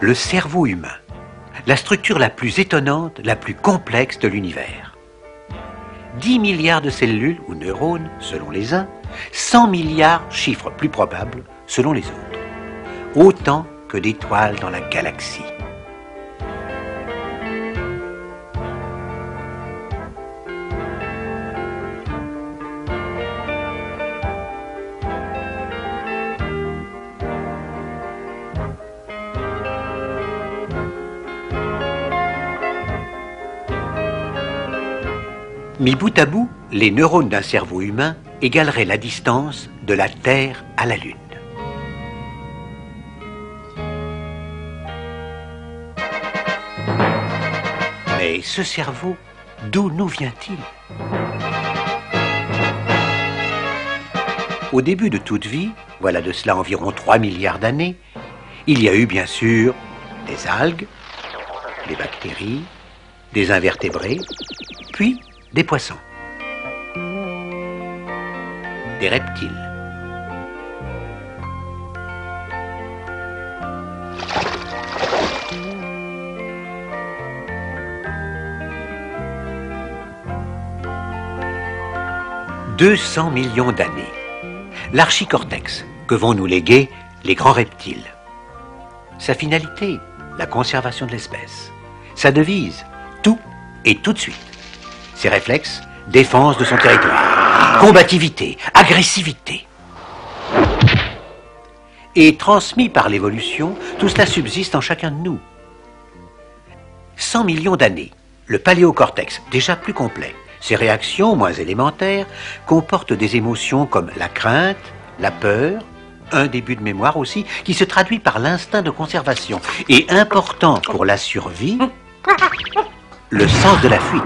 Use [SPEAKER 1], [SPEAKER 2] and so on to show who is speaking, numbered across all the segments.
[SPEAKER 1] Le cerveau humain, la structure la plus étonnante, la plus complexe de l'univers. 10 milliards de cellules ou neurones, selon les uns, 100 milliards, chiffre plus probable, selon les autres. Autant que d'étoiles dans la galaxie. Mis bout à bout, les neurones d'un cerveau humain égaleraient la distance de la Terre à la Lune. Mais ce cerveau, d'où nous vient-il? Au début de toute vie, voilà de cela environ 3 milliards d'années, il y a eu bien sûr des algues, des bactéries, des invertébrés, puis des poissons, des reptiles. « 200 millions d'années. L'archicortex, que vont nous léguer les grands reptiles. Sa finalité, la conservation de l'espèce. Sa devise, tout et tout de suite. Ses réflexes, défense de son territoire, combativité, agressivité. Et transmis par l'évolution, tout cela subsiste en chacun de nous. 100 millions d'années, le paléocortex, déjà plus complet. Ses réactions, moins élémentaires, comportent des émotions comme la crainte, la peur, un début de mémoire aussi, qui se traduit par l'instinct de conservation. Et important pour la survie, le sens de la fuite.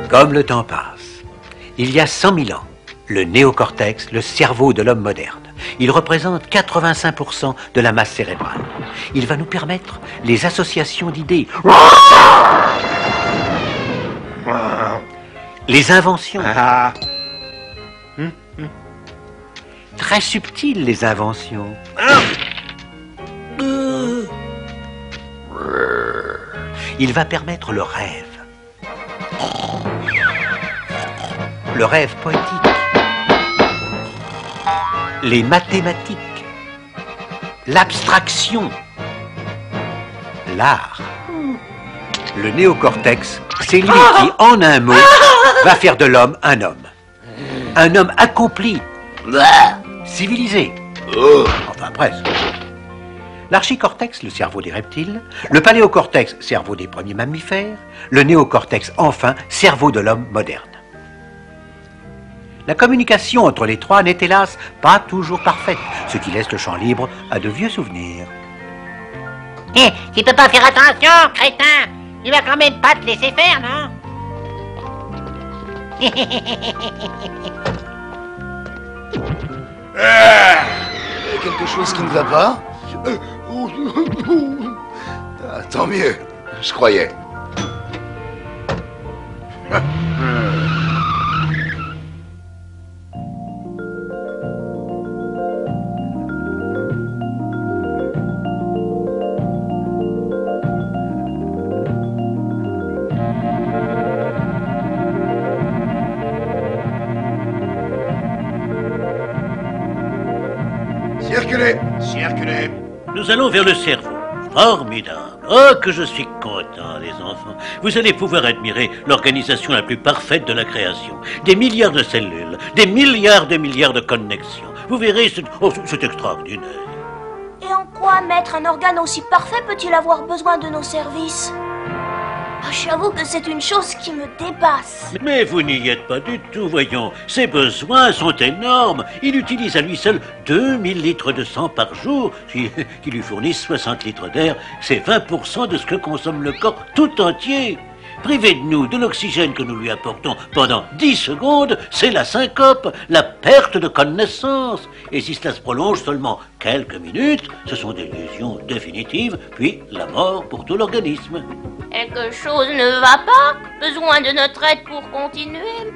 [SPEAKER 1] Comme le temps passe, il y a 100 000 ans, le néocortex, le cerveau de l'homme moderne. Il représente 85% de la masse cérébrale. Il va nous permettre les associations d'idées, les inventions. Très subtiles, les inventions. Il va permettre le rêve. Le rêve poétique, les mathématiques, l'abstraction, l'art. Le néocortex, c'est lui qui, en un mot, va faire de l'homme un homme. Un homme accompli, civilisé. Enfin, presque. L'archicortex, le cerveau des reptiles, le paléocortex, cerveau des premiers mammifères, le néocortex, enfin, cerveau de l'homme moderne. La communication entre les trois n'est hélas pas toujours parfaite, ce qui laisse le champ libre à de vieux souvenirs.
[SPEAKER 2] Hé, tu peux pas faire attention, crétin! Il va quand même pas te laisser faire, non?
[SPEAKER 3] Quelque chose qui ne va pas? Ah, tant mieux, je croyais. Circulez! Circulez!
[SPEAKER 4] Nous allons vers le cerveau. Formidable. Oh, que je suis content, les enfants. Vous allez pouvoir admirer l'organisation la plus parfaite de la création. Des milliards de cellules, des milliards de connexions. Vous verrez, c'est extraordinaire.
[SPEAKER 5] Et en quoi, maître, un organe aussi parfait peut-il avoir besoin de nos services? J'avoue que c'est une chose qui me dépasse.
[SPEAKER 4] Mais vous n'y êtes pas du tout, voyons. Ses besoins sont énormes. Il utilise à lui seul 2000 litres de sang par jour, qui lui fournissent 60 litres d'air. C'est 20% de ce que consomme le corps tout entier. priver de nous de l'oxygène que nous lui apportons pendant 10 secondes, c'est la syncope, la perte de connaissance. Et si cela se prolonge seulement quelques minutes, ce sont des lésions définitives, puis la mort pour tout l'organisme.
[SPEAKER 5] Quelque chose ne va pas? Besoin de notre aide pour continuer?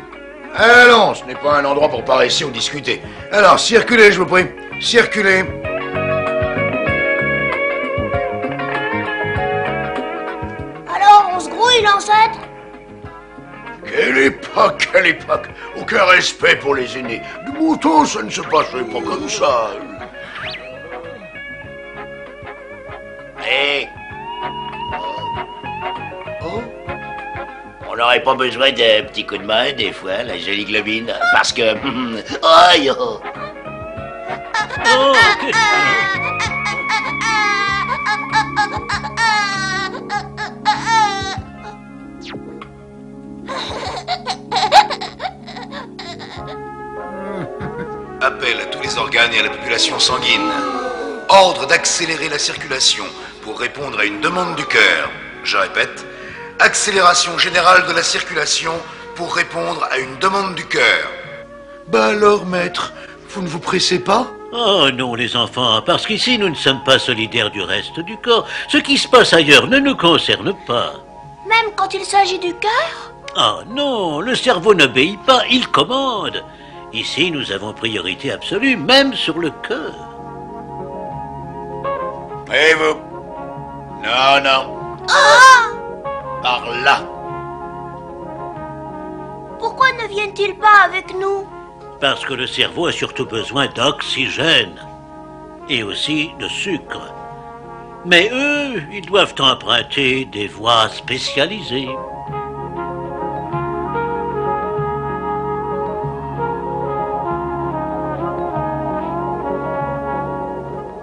[SPEAKER 3] Allons, ce n'est pas un endroit pour paresser ou discuter. Alors, circulez, je vous prie. Circulez.
[SPEAKER 5] Alors, on se grouille, l'ancêtre?
[SPEAKER 3] Quelle époque, quelle époque. Aucun respect pour les aînés. Du mouton, ça ne se passerait pas comme ça.
[SPEAKER 6] Hé,
[SPEAKER 3] Oh,
[SPEAKER 6] on n'aurait pas besoin d'un petit coup de main, des fois, la jolie globine, parce que... Aïe, oh.
[SPEAKER 4] Oh,
[SPEAKER 3] appel à tous les organes et à la population sanguine. Ordre d'accélérer la circulation pour répondre à une demande du cœur. Je répète, accélération générale de la circulation pour répondre à une demande du cœur. Bah alors, maître, vous ne vous pressez pas?
[SPEAKER 4] Oh non, les enfants, parce qu'ici, nous ne sommes pas solidaires du reste du corps. Ce qui se passe ailleurs ne nous concerne pas.
[SPEAKER 5] Même quand il s'agit du cœur?
[SPEAKER 4] Ah non, le cerveau n'obéit pas, il commande. Ici, nous avons priorité absolue, même sur le cœur.
[SPEAKER 3] Et vous? Non, non. Par là.
[SPEAKER 5] Pourquoi ne viennent-ils pas avec nous?
[SPEAKER 4] Parce que le cerveau a surtout besoin d'oxygène. Et aussi de sucre. Mais eux, ils doivent emprunter des voies spécialisées.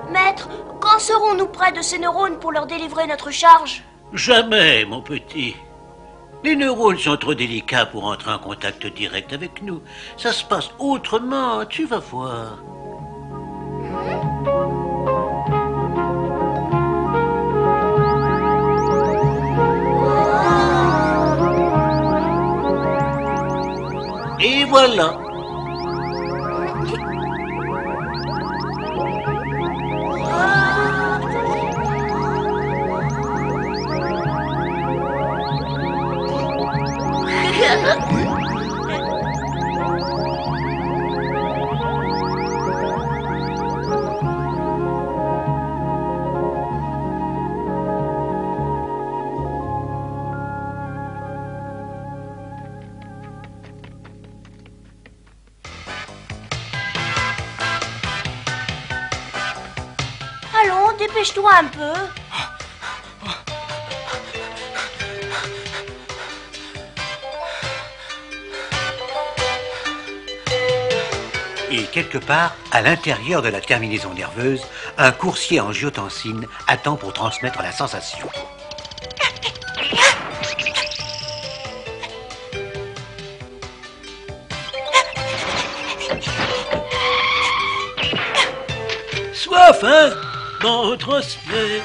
[SPEAKER 5] Maître, quand serons-nous près de ces neurones pour leur délivrer notre charge?
[SPEAKER 4] Jamais, mon petit. Les neurones sont trop délicats pour entrer en contact direct avec nous. Ça se passe autrement, tu vas voir. Et voilà.
[SPEAKER 5] Allons, dépêche-toi un peu.
[SPEAKER 1] Et quelque part, à l'intérieur de la terminaison nerveuse, un coursier en angiotensine attend pour transmettre la sensation.
[SPEAKER 4] Soif, hein? Bon, transfert.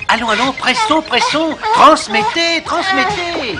[SPEAKER 1] Allons, allons, pressons, pressons, transmettez, transmettez.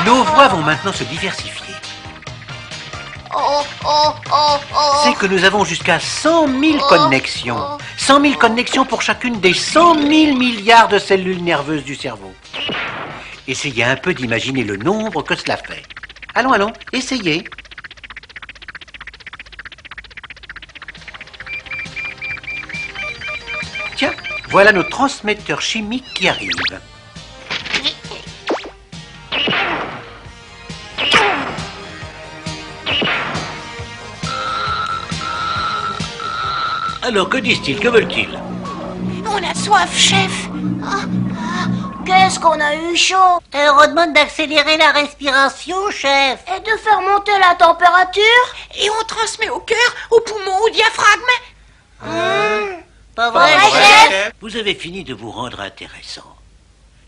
[SPEAKER 1] Nos voix vont maintenant se diversifier. C'est que nous avons jusqu'à 100 000 connexions. 100 000 connexions pour chacune des 100 000 milliards de cellules nerveuses du cerveau. Essayez un peu d'imaginer le nombre que cela fait. Allons, allons, essayez. Tiens, voilà nos transmetteurs chimiques qui arrivent.
[SPEAKER 4] Alors, que disent-ils? Que veulent-ils?
[SPEAKER 7] On a soif, chef.
[SPEAKER 5] Qu'est-ce qu'on a eu chaud?
[SPEAKER 2] On redemande d'accélérer la respiration, chef.
[SPEAKER 5] Et de faire monter la température?
[SPEAKER 7] Et on transmet au cœur, au poumon, au diaphragme.
[SPEAKER 2] Pas vrai, chef?
[SPEAKER 4] Vous avez fini de vous rendre intéressant.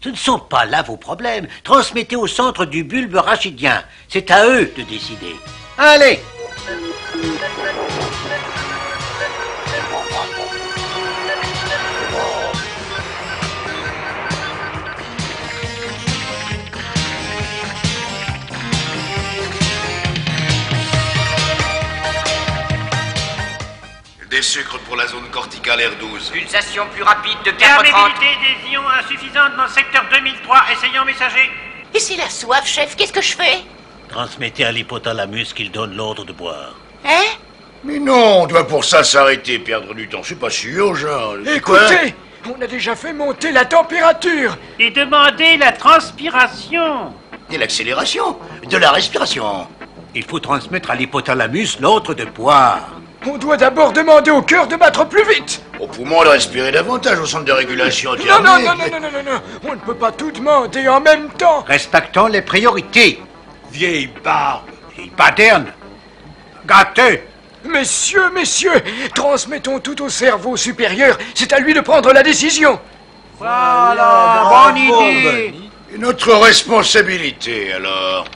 [SPEAKER 4] Ce ne sont pas là vos problèmes. Transmettez au centre du bulbe rachidien. C'est à eux de décider.
[SPEAKER 1] Allez!
[SPEAKER 3] Des sucres pour la zone corticale R12.
[SPEAKER 8] Pulsation plus rapide de 430.
[SPEAKER 9] Perméabilité des ions insuffisante dans le secteur 2003. Essayons messager.
[SPEAKER 7] Et c'est la soif, chef. Qu'est-ce que je fais?
[SPEAKER 4] Transmettez à l'hypothalamus qu'il donne l'ordre de boire.
[SPEAKER 7] Hein?
[SPEAKER 6] Mais non, on doit pour ça s'arrêter, perdre du temps. C'est pas si urgent.
[SPEAKER 10] Écoutez, on a déjà fait monter la température.
[SPEAKER 9] Et demandez la transpiration.
[SPEAKER 6] Et l'accélération de la respiration.
[SPEAKER 1] Il faut transmettre à l'hypothalamus l'ordre de boire.
[SPEAKER 10] On doit d'abord demander au cœur de battre plus vite.
[SPEAKER 6] Au poumon de respirer davantage au centre de régulation
[SPEAKER 10] Non,
[SPEAKER 6] thermique.
[SPEAKER 10] non, on ne peut pas tout demander en même temps.
[SPEAKER 1] Respectons les priorités.
[SPEAKER 3] Vieille barbe.
[SPEAKER 1] Vieille paterne. Gâteux.
[SPEAKER 10] Messieurs, transmettons tout au cerveau supérieur. C'est à lui de prendre la décision.
[SPEAKER 1] Voilà, bonne idée.
[SPEAKER 6] Et notre responsabilité, alors.